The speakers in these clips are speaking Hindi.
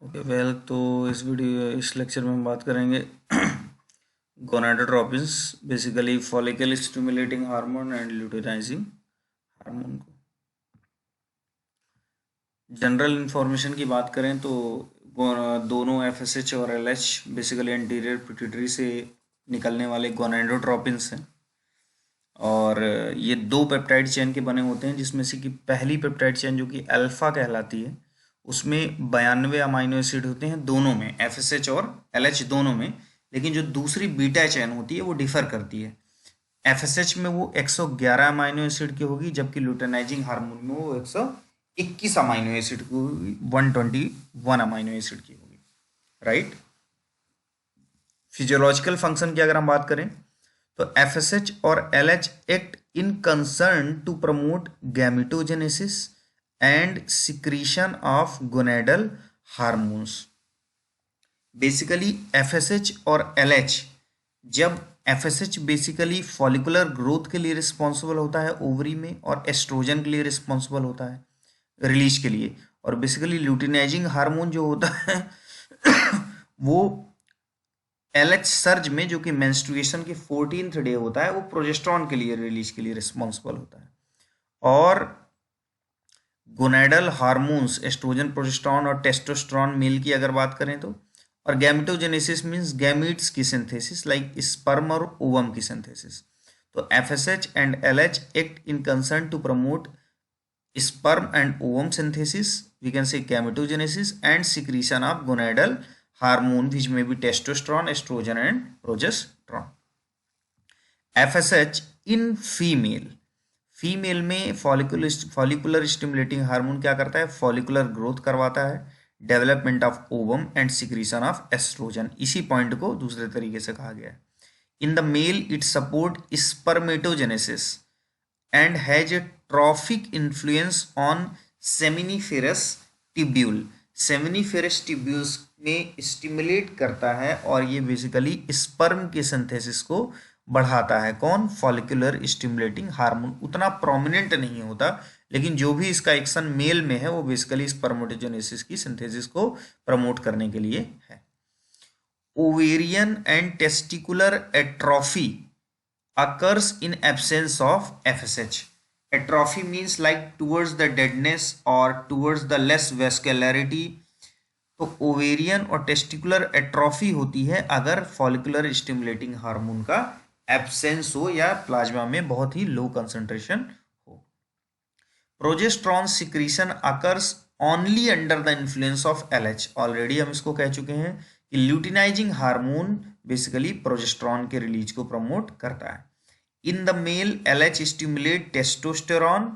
ओके वेल, तो इस लेक्चर में हम बात करेंगे gonadotropins, basically follicle stimulating hormone and luteinising hormone को। जनरल इंफॉर्मेशन की बात करें तो दोनों एफएसएच और एलएच बेसिकली एंटीरियर पिट्यूटरी से निकलने वाले गोनाडोट्रोपिन्स हैं और ये दो पेप्टाइड चेन के बने होते हैं, जिसमें से कि पहली पेप्टाइड चेन जो कि अल्फा कहलाती है उसमें 92 अमाइनो एसिड होते हैं दोनों में, एफएसएच और एलएच दोनों में। लेकिन जो दूसरी बीटा चेन होती है वो डिफर करती है। एफएसएच में वो 111 अमाइनो एसिड की होगी, जबकि ल्यूटेनाइजिंग हार्मोन में वो 121 अमाइनो एसिड की होगी, 121 अमाइनो एसिड की होगी। राइट। फिजियोलॉजिकल फंक्शन की अगर हम बात करें तो एफएसएच और LH act in concern to promote gametogenesis and secretion of gonadal hormones. Basically FSH और एलएच, जब एफएसएच बेसिकली फॉलिकुलर ग्रोथ के लिए रिस्पॉन्सिबल होता है ओवरी में, और एस्ट्रोजन के लिए रिस्पॉन्सिबल होता है रिलीज के लिए, और बेसिकली ल्यूटिनाइजिंग हार्मोन जो होता है वो एलएच सर्ज में, जो कि मेंस्ट्रुएशन के 14th डे होता है, वो प्रोजेस्ट्रॉन के लिए रिलीज के लिए रिस्पॉन्सिबल होता है। और गोनेडल हार्मोन्स एस्ट्रोजन, प्रोजेस्टेरॉन और टेस्टोस्टेरॉन मेल की अगर बात करें तो, और गैमेटोजेनेसिस मींस गैमीट्स की सिंथेसिस लाइक स्पर्म और ओवम की सिंथेसिस। तो FSH and LH act in concern to promote sperm and ovum synthesis, we can say gametogenesis and secretion of gonadal hormone which may be testosterone, estrogen and progesterone. FSH in female में फॉलिकुलर स्टिमुलेटिंग हार्मोन क्या करता है, फॉलिकुलर ग्रोथ करवाता है, development of ovum and secretion of estrogen. इसी पॉइंट को दूसरे तरीके से कहा गया है। In the male it support spermatogenesis and has a trophic influence on seminiferous tubule। seminiferous tubules में स्टिमुलेट करता है और ये बेसिकली स्पर्म के सिंथेसिस को बढ़ाता है। कौन? Follicular stimulating hormone. उतना प्रोमिनेंट नहीं होता, लेकिन जो भी इसका एक्शन मेल में है वो बेसिकली स्पर्मेटोजेनेसिस की सिंथेसिस को प्रमोट करने के लिए है। Ovarian and testicular atrophy occurs in absence of FSH। Atrophy means like towards the deadness or towards the less vascularity। तो ओवेरियन और टेस्टिकुलर एट्रोफी होती है अगर फॉलिकुलर स्टिमुलेटिंग हार्मोन का एब्सेंस हो या प्लाज्मा में बहुत ही लो कंसंट्रेशन हो। Progesterone secretion occurs only under the influence of LH. Already हम इसको कह चुके हैं कि ल्यूटिनाइजिंग हार्मोन बेसिकली प्रोजेस्टेरॉन के रिलीज को प्रमोट करता है। In the male LH stimulate testosterone.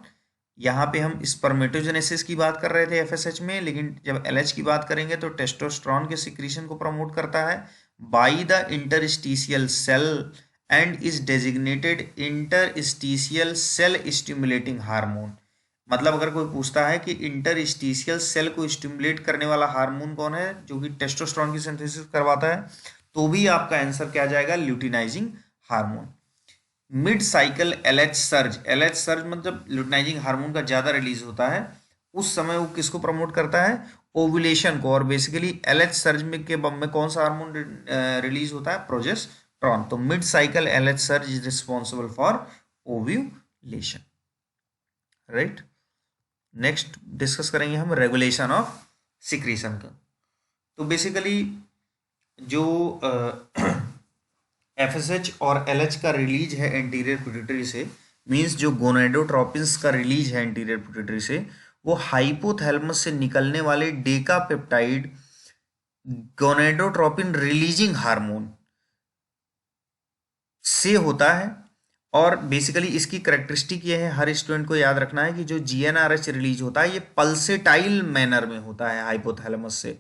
यहाँ पे हम स्पर्मेटोजेनेसिस की बात कर रहे थे एफएसएच में, लेकिन जब एलएच की बात करेंगे तो टेस्टोस्टेरॉन के सिक्रीशन को प्रमोट करता है by the interstitial cell and is designated interstitial cell stimulating hormone. मतलब अगर कोई पूछता है कि इंटरस्टिशियल सेल को स्टिमुलेट करने वाला हार्मोन कौन है जो कि टेस्टोस्टेरॉन की सिंथेसिस करवाता है, तो भी आपका आंसर क्या जाएगा? Luteinizing hormone. Mid cycle LH surge. LH surge मतलब ल्यूटिनाइजिंग हार्मोन का ज्यादा रिलीज होता है उस समय वो किसको प्रमोट करता है? ओव्यूलेशन को। और बेसिकली एलएच सर्ज में कौन सा हार्मोन रिलीज होता है? प्रोजेस्टेरॉन। तो mid cycle LH surge is responsible for ovulation. Right. Next discuss करेंगे हम रेगुलेशन ऑफ सिक्रीशन का। तो बेसिकली जो एफएसएच और एलएच का रिलीज है एंटीरियर पिट्यूटरी से, मींस जो गोनेडोट्रोपिन्स का रिलीज है एंटीरियर पिट्यूटरी से, वो हाइपोथैलेमस से निकलने वाले Deka peptide gonadotropin releasing hormone से होता है। और बेसिकली इसकी करेक्टरिस्टिक ये है, हर स्टूडेंट को याद रखना है कि जो जीएनआरएच रिलीज होता है ये पल्सेटाइल मैनर में होता है हाइपोथैलेमस से।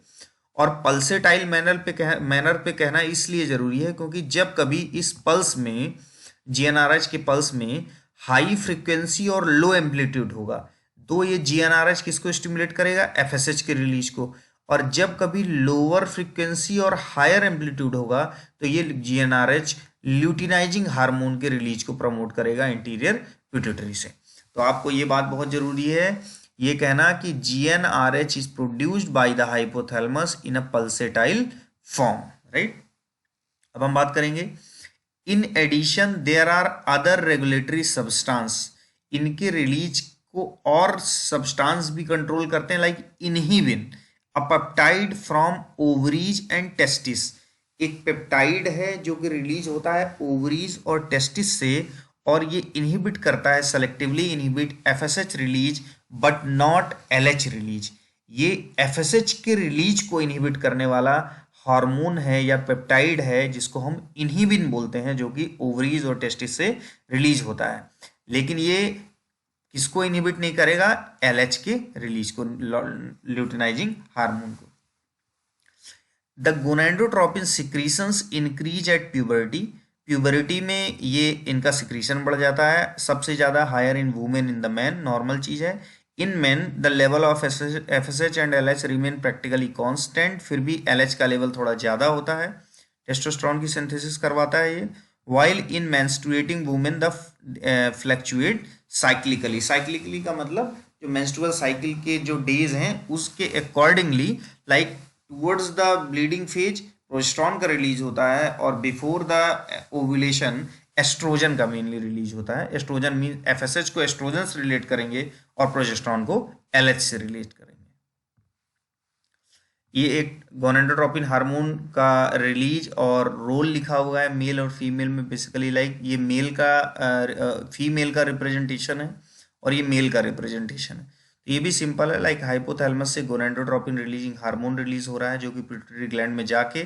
और पल्सेटाइल मैनर पे कहना इसलिए जरूरी है क्योंकि जब कभी इस पल्स में, जीएनआरएच के पल्स में हाई फ्रीक्वेंसी और लो एम्पलीट्यूड होगा, तो ये जीएनआरएच किसको स्टिमुलेट करेगा? एफएसएच के रिलीज को। और जब कभी लोअर फ्रीक्वेंसी और हायर एम्पलीट्यूड होगा तो ये जीएनआरएच ल्यूटिनाइजिंग हार्मोन के रिलीज को प्रमोट करेगा इंटीरियर पिट्यूटरी से। तो आपको ये बात बहुत जरूरी है, ये कहना कि GnRH is produced by the hypothalamus in a pulsatile form, right. अब हम बात करेंगे in addition there are other regulatory substance, इनके रिलीज को और सब्सटेंस भी कंट्रोल करते हैं, like inhibin a peptide from ovaries and testis. एक पेप्टाइड है जो कि रिलीज होता है ओवरीज और टेस्टिस से, और ये इनहिबिट करता है, selectively inhibit FSH release but not LH release. ये FSH के रिलीज को इनहिबिट करने वाला हार्मोन है या पेप्टाइड है जिसको हम इनहिबिन बोलते हैं, जो कि ओवरीज और टेस्टिस से रिलीज होता है। लेकिन ये किसको इनहिबिट नहीं करेगा? LH के रिलीज को, ल्यूटिनाइजिंग हार्मोन को। The gonadotropin secretions increase at puberty, puberty में ये इनका सिक्रीशन बढ़ जाता है सबसे ज़्यादा, higher in women in the man, normal चीज़ है। In man the level of FSH and LH remain practically constant, फिर भी LH का लेवल थोड़ा ज़्यादा होता है, टेस्टोस्टेरोन की सिंथेसिस करवाता है ये। While in menstruating women the fluctuate cyclically, cyclically का मतलब जो मेंस्ट्रुअल साइकिल के जो डेज हैं उसके accordingly, like towards the bleeding phase progesterone का रिलीज होता है, और बिफोर द ओव्यूलेशन एस्ट्रोजन का मेनली रिलीज होता है। एस्ट्रोजन मीन FSH को एस्ट्रोजन से रिलेट करेंगे और प्रोजेस्टेरॉन को LH से रिलेट करेंगे। ये एक गोनाडोट्रोपिन हार्मोन का रिलीज और रोल लिखा हुआ है मेल और फीमेल में, बेसिकली लाइक ये मेल का फीमेल का रिप्रेजेंटेशन है और ये मेल का रिप्रेजेंटेशन है। तो ये भी सिंपल है, लाइक हाइपोथैलेमस से गोनाडोट्रोपिन रिलीजिंग हार्मोन रिलीज हो रहा है जो कि पिट्यूटरी ग्लैंड में जाके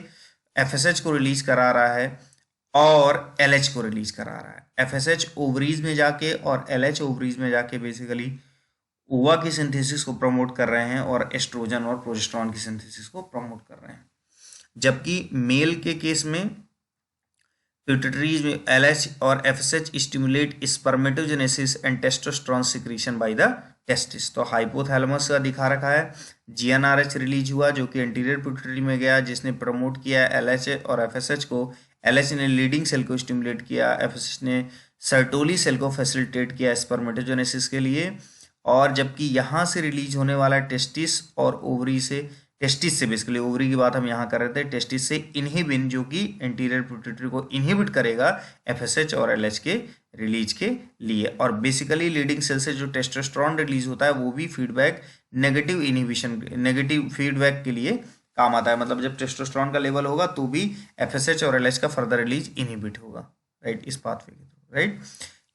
FSH को रिलीज करा रहा है और LH को रिलीज करा रहा है। FSH ओवरीज में जाके और LH ओवरीज में जाके बेसिकली ओवा की सिंथेसिस को प्रमोट कर रहे हैं और एस्ट्रोजन और प्रोजेस्टेरॉन की सिंथेसिस को प्रमोट कर रहे हैं। जबकि मेल के केस में पिट्यूटरीज में LH और FSH stimulate spermatogenesis and testosterone secretion by the testis. तो हाइपोथैलेमस का दिखा रखा है, GnRH रिलीज हुआ जो कि एंटीरियर पिट्यूटरी में गया, जिसने प्रमोट किया LH और FSH को। LH ने लीडिंग सेल को स्टिमुलेट किया, FSH ने सर्टोली सेल को फैसिलिटेट किया स्पर्मेटोजेनेसिस के लिए। और जबकि यहाँ से रिलीज होने वाला टेस्टिस और ओवरी से, टेस्टिस से बेसिकली, ओवरी की बात हम यहाँ कर रहे थे, टेस्टिस से इनहिबिन जो कि एंटीरियर पिट्यूटरी को इनहिबिट करेगा FSH और LH के रिलीज के लिए। और बेसिकली लीडिंग सेल से जो टेस्टोस्टेरोन रिलीज होता है वो भी feedback negative inhibition, negative feedback के लिए काम आता है। मतलब जब टेस्टोस्टेरोन का लेवल होगा तो भी FSH और LH का फर्दर रिलीज इनहिबिट होगा, राइट, इस पाथवे के थ्रू, राइट।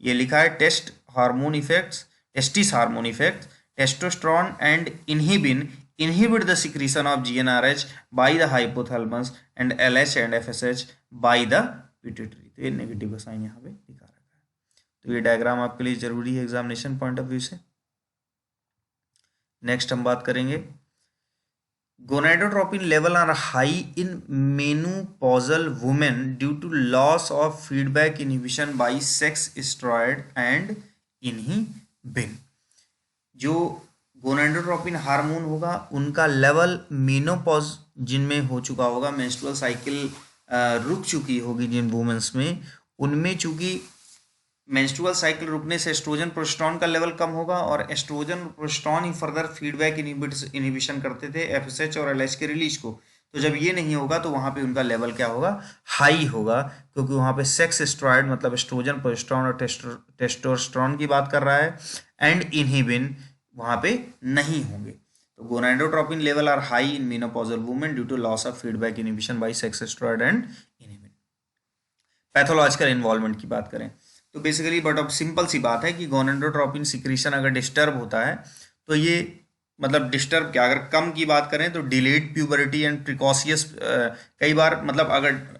ये लिखा है test hormone effects, testis hormone effect, testosterone and inhibin inhibit the secretion of GnRH by the hypothalamus and LH and FSH by the pituitary। तो ये नेगेटिव का साइन यहाँ पे दिखा रखा है। तो ये डायग्राम आपके लिए जरूरी है एग्जामिनेशन पॉइंट ऑफ व्यू से। नेक्स्ट हम बात करेंगे gonadotropin level are high in menopausal women due to loss of feedback inhibition by sex steroid and inhibin. जो गोनाडोट्रोपिन हार्मोन होगा उनका लेवल मेनोपॉज जिनमें हो चुका होगा, मेंस्ट्रुअल साइकिल रुक चुकी होगी जिन वुमेन्स में, उनमें चूंकि मेंस्ट्रुअल साइकिल रुकने से एस्ट्रोजन प्रोजेस्टेरॉन का लेवल कम होगा और एस्ट्रोजन प्रोजेस्टेरॉन ही फर्दर फीडबैक इनहिबिशन करते थे FSH और LH के रिलीज को। तो जब ये नहीं होगा तो वहाँ पे उनका लेवल क्या होगा? हाई होगा, क्योंकि वहाँ पे सेक्स स्टेरॉयड मतलब एस्ट्रोजन प्रोजेस्टेरॉन और टेस्टोस्टेरोन की बात कर रहा है, एंड इनहिबिन वहाँ पे नहीं होंगे। तो gonadotropin level are high in menopausal women due to loss of feedback inhibition by sex steroid and inhibin. Pathological involvement की बात करें तो बेसिकली बट अब सिंपल सी बात है कि गोनाडोट्रोपिन सिक्रीशन अगर डिस्टर्ब होता है तो ये मतलब डिस्टर्ब क्या, अगर कम की बात करें तो डिलेड प्यूबरिटी एंड प्रिकॉशियस, कई बार मतलब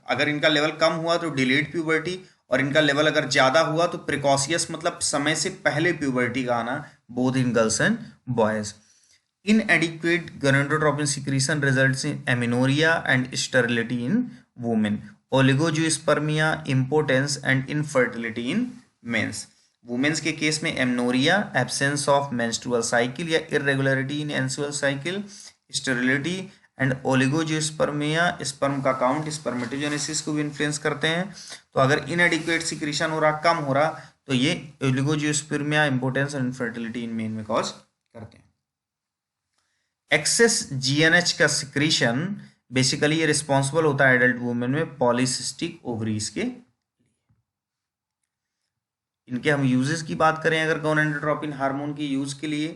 अगर इनका लेवल कम हुआ तो डिलेड प्यूबरिटी, और इनका लेवल अगर ज़्यादा हुआ तो प्रिकॉशियस मतलब समय से पहले प्यूबर्टी का आना, both in girls and boys. Inadequate gonadotropin secretion results in amenorrhea and sterility in women, oligozoospermia, impotence and infertility in mens. Womens के केस में amenorrhea, absence of menstrual cycle या irregularity in menstrual cycle, sterility and oligozoospermia, sperm का काउंट स्पर्मेटोजेनेसिस को भी इन्फ्लुएंस करते हैं। तो अगर इनएडिक्वेट सिक्रीशन हो रहा, कम हो रहा, तो ये oligozoospermia, importance and infertility in men में कॉज करते हैं। एक्सेस जीएनएच का सिक्रीशन बेसिकली ये रिस्पॉन्सिबल होता है एडल्ट वुमेन में पॉलीसिस्टिक ओवरीज के। इनके हम यूजेस की बात करें अगर गोनाडोट्रोपिन हार्मोन के यूज के लिए,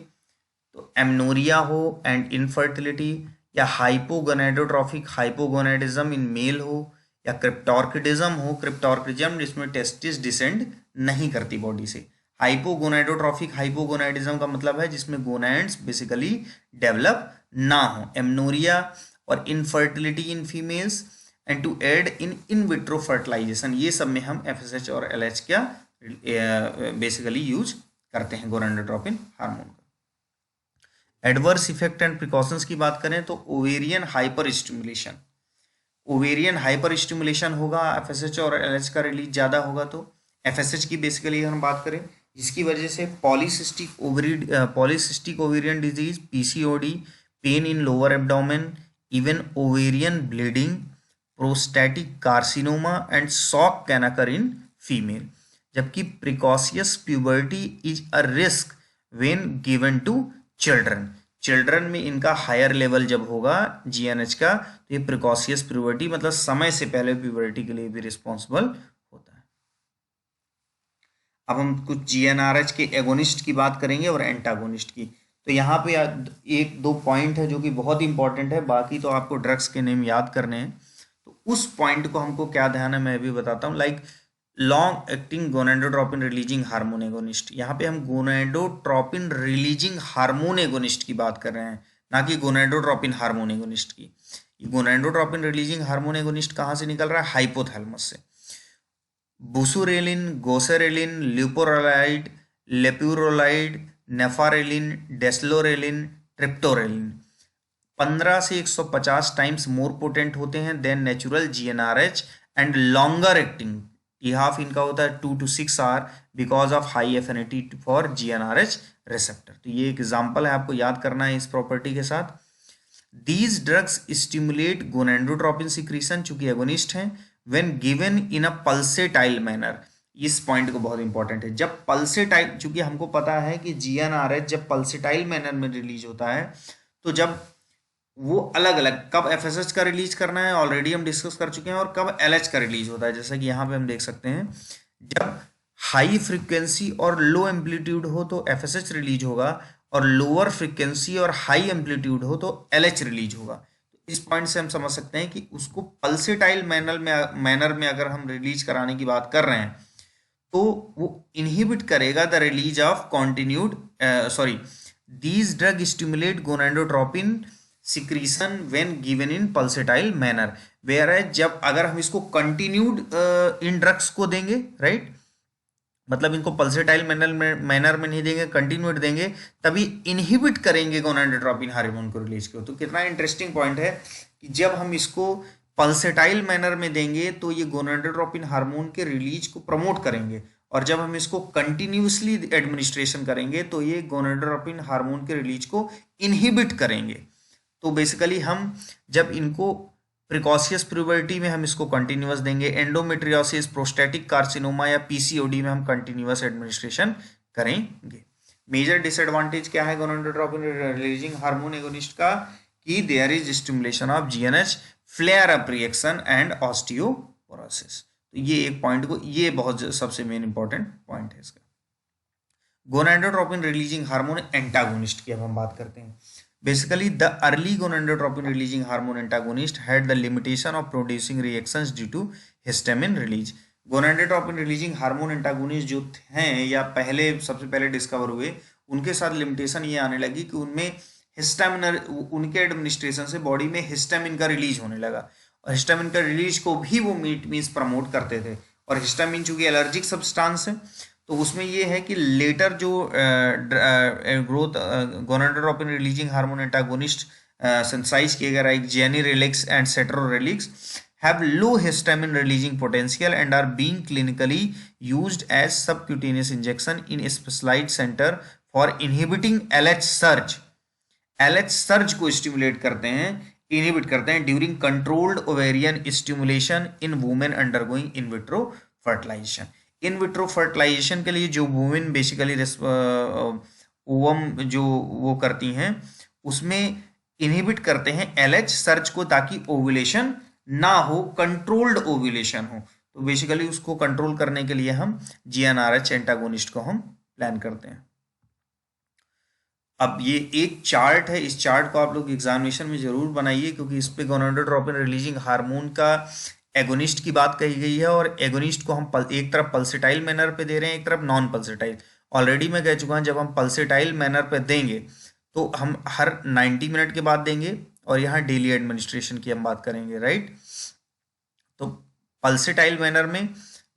तो एमनोरिया हो एंड इनफर्टिलिटी, या हाइपोगोनाडोट्रोफिक हाइपोगोनाडिज्म इन मेल हो, या क्रिप्टोर्किडिज्म हो, क्रिप्टोर्किडिज्म जिसमें टेस्टिस डिसेंड नहीं करती बॉडी से। हाइपोगोनाडोट्रोफिक हाइपोगोनाडिज्म का मतलब है जिसमें गोनैड्स बेसिकली डेवलप ना हो। एमनोरिया और infertility in females and to aid in vitro fertilisation, ये सब में हम एफएसएच और एलएच का बेसिकली यूज करते हैं गोनाडोट्रोपिन हार्मोन का। एडवर्स इफेक्ट एंड प्रिकॉशंस की बात करें तो ovarian hyper stimulation, ovarian hyper stimulation होगा, एफएसएच और एलएच का रिलीज ज़्यादा होगा। तो एफएसएच की बेसिकली हम बात करें जिसकी वजह से polycystic ovarian disease, PCOD, pain in lower abdomen, even ovarian bleeding, prostatic carcinoma and shock can occur in female. जबकि precocious puberty is a risk when given to children में इनका हायर लेवल जब होगा जीएनएच का, तो ये प्रिकॉशियस प्यूबर्टी मतलब समय से पहले प्यूबर्टी के लिए भी रिस्पॉन्सिबल होता है। अब हम कुछ जीएनआरएच के एगोनिस्ट की बात करेंगे और एंटागोनिस्ट की। तो यहाँ पे एक दो पॉइंट है जो कि बहुत इंपॉर्टेंट है, बाकी तो आपको ड्रग्स के नेम याद करने हैं। तो उस पॉइंट को हमको क्या ध्यान है मैं भी बताता हूँ। Like long acting gonadotropin releasing hormone agonist, यहाँ पे हम गोनाडोट्रोपिन रिलीजिंग हार्मोन एगोनिस्ट की बात कर रहे हैं, ना कि गोनाडोट्रोपिन हार्मोन एगोनिस्ट की। गोनाडोट्रोपिन रिलीजिंग हार्मोन एगोनिस्ट कहाँ से निकल रहा है? हाइपोथैलेमस से। बुसुरेलिन, गोसेरेलिन, ल्यूपोरोलाइड, लेप्यूरोलाइड, नेफारेलिन, डेस्लोरेलिन, ट्रिप्टोरेलिन 15 से 150 टाइम्स मोर पोटेंट होते हैं then natural GnRH and longer acting. Half इनका होता है 2 to 6 hour because of high affinity for GnRH receptor. तो ये एग्जांपल है, आपको याद करना है इस प्रॉपर्टी के साथ। These drugs stimulate gonadotropin secretion, चूंकि एगोनिस्ट हैं, when given in a pulsatile manner. इस पॉइंट को बहुत इंपॉर्टेंट है, जब पल्सेटाइल, चूंकि हमको पता है कि जीएनआरएच जब पल्सेटाइल मैनर में रिलीज होता है, तो जब वो अलग अलग कब एफएसएच का रिलीज करना है ऑलरेडी हम डिस्कस कर चुके हैं, और कब एलएच का रिलीज होता है, जैसा कि यहाँ पे हम देख सकते हैं। जब हाई फ्रीक्वेंसी और लो एम्पलीट्यूड हो तो एफएसएच रिलीज होगा, और लोअर फ्रीक्वेंसी और हाई एम्पलीट्यूड हो तो एलएच रिलीज होगा। तो इस पॉइंट से हम समझ सकते हैं कि उसको पल्सेटाइल मैनर में अगर हम रिलीज कराने की बात कर रहे हैं तो वो इनहिबिट करेगा the release of continued these drug stimulate gonadotropin secretion when given in pulsatile manner. Where है जब अगर हम इसको कंटिन्यूड इन ड्रग्स को देंगे, राइट, मतलब इनको पल्सेटाइल मैनर में नहीं देंगे, कंटिन्यूड देंगे, तभी इनहिबिट करेंगे गोनाडोट्रोपिन हार्मोन को रिलीज को। तो कितना इंटरेस्टिंग पॉइंट है कि जब हम इसको पल्सेटाइल मैनर में देंगे तो ये गोनाडोट्रोपिन हार्मोन के रिलीज को प्रमोट करेंगे, और जब हम इसको कंटिन्यूसली एडमिनिस्ट्रेशन करेंगे तो ये गोनाडोट्रोपिन हार्मोन के रिलीज को इनहिबिट करेंगे। तो बेसिकली हम जब इनको प्रिकॉशियस प्यूबर्टी में हम इसको कंटिन्यूअस देंगे, एंडोमेट्रियोसिस, प्रोस्टैटिक कार्सिनोमा या पीसीओडी में हम कंटिन्यूअस एडमिनिस्ट्रेशन करेंगे। मेजर डिसएडवांटेज क्या है गोनाडोट्रोपिन रिलीजिंग हार्मोन एगोनिस्ट का? कि there is stimulation of GNH, flare up reaction and osteoporosis. तो ये एक पॉइंट को, ये बहुत सबसे मेन इंपॉर्टेंट पॉइंट है इसका। गोनाडोट्रोपिन रिलीजिंग हार्मोन एंटागोनिस्ट की अब हम बात करते हैं। Basically, the early gonadotropin releasing hormone antagonist had the limitation of producing reactions due to histamine release. gonadotropin releasing hormone antagonist जो हैं या पहले सबसे पहले डिस्कवर हुए, उनके साथ लिमिटेशन ये आने लगी कि उनमें हिस्टामिन, उनके एडमिनिस्ट्रेशन से बॉडी में हिस्टामिन का रिलीज होने लगा, और हिस्टामिन का रिलीज को भी वो मीन्स प्रमोट करते थे। और हिस्टामिन चूंकि एलर्जिक सब्सटेंस है, तो उसमें ये है कि लेटर जो growth gonadotropin releasing hormone antagonist synthesize किए गए like ganirelix and cetrorelix have low histamine releasing potential and are being clinically used as subcutaneous injection in a specialized center for inhibiting LH surge. LH surge को स्टिमुलेट करते हैं, इनहिबिट करते हैं during controlled ovarian stimulation in women undergoing in vitro fertilisation. In vitro fertilisation के लिए जो वुमेन बेसिकली ओवम जो वो करती हैं, उसमें इनहिबिट करते हैं LH सर्च को, ताकि ओव्यूलेशन ना हो, कंट्रोल्ड ओव्यूलेशन हो। तो बेसिकली उसको कंट्रोल करने के लिए हम GnRH एंटागोनिस्ट को हम प्लान करते हैं। अब ये एक चार्ट है, इस चार्ट को आप लोग एग्जामिनेशन में जरूर बनाइए, क्योंकि इस पे गोनाडोट्रोपिन रिलीजिंग हार्मोन का एगोनिस्ट की बात कही गई है, और एगोनिस्ट को हम एक तरफ पल्सेटाइल मैनर पे दे रहे हैं, एक तरफ नॉन पल्सेटाइल। ऑलरेडी मैं कह चुका हूं, जब हम पल्सेटाइल मैनर पे देंगे तो हम हर 90 मिनट के बाद देंगे, और यहाँ डेली एडमिनिस्ट्रेशन की हम बात करेंगे, राइट। तो पल्सेटाइल मैनर में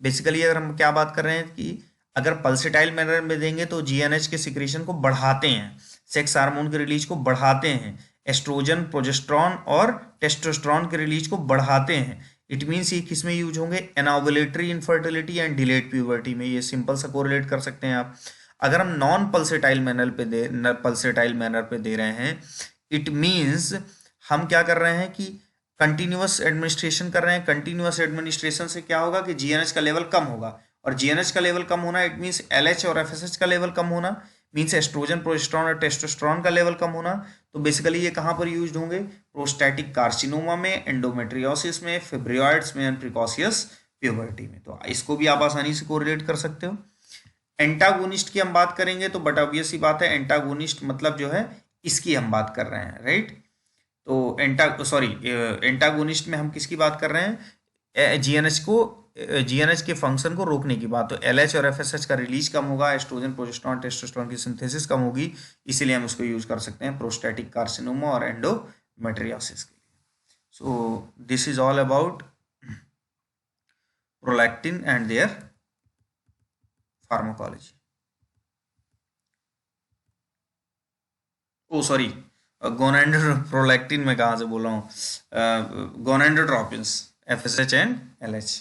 बेसिकली अगर हम क्या बात कर रहे हैं कि अगर पल्सेटाइल मैनर में देंगे तो GnH के सिक्रेशन को बढ़ाते हैं, सेक्स हार्मोन के रिलीज को बढ़ाते हैं, एस्ट्रोजन, प्रोजेस्टेरॉन और टेस्टोस्टेरॉन के रिलीज को बढ़ाते हैं। इट मीन्स ये किस में यूज होंगे? एनओवुलेटरी इनफर्टिलिटी एंड डिलेड प्यूबर्टी में। ये सिंपल सा कोरिलेट कर सकते हैं आप। अगर हम नॉन पल्सेटाइल मैनर पे दे रहे हैं, इट मीन्स हम क्या कर रहे हैं कि कंटिन्यूअस एडमिनिस्ट्रेशन कर रहे हैं। कंटिन्यूअस एडमिनिस्ट्रेशन से क्या होगा कि GnH का लेवल कम होगा, और GnH का लेवल कम होना इट मीन्स LH और FSH का लेवल कम होना, मीन्स एस्ट्रोजन, प्रोजेस्टेरॉन और टेस्टोस्टेरॉन का लेवल कम होना। तो बेसिकली ये कहाँ पर यूज होंगे? प्रोस्टैटिक कार्सिनोमा में, एंडोमेट्रियोसिस में, फिब्रियोइड्स में एंड प्रिकॉशियस प्यूबर्टी में। तो इसको भी आप आसानी से कोरिलेट कर सकते हो। एंटागोनिस्ट की हम बात करेंगे तो बट ऑब्वियस सी बात है, एंटागोनिस्ट मतलब जो है इसकी हम बात कर रहे हैं, राइट। तो एंटागोनिस्ट में हम किसकी बात कर रहे हैं? GnH के फंक्शन को रोकने की बात। तो LH और FSH का रिलीज कम होगा, एस्ट्रोजन, प्रोजेस्टेरॉन, टेस्टोस्टेरॉन की सिंथेसिस कम होगी, इसीलिए हम उसको यूज कर सकते हैं प्रोस्टैटिक कार्सिनोमा और एंडोमेट्रियोसिस के लिए। So this is all about prolactin and their pharmacology. Oh sorry, prolactin में कहाँ से बोल रहा हूँ, गोनाडोट्रोपिन्स, FSH एंड LH।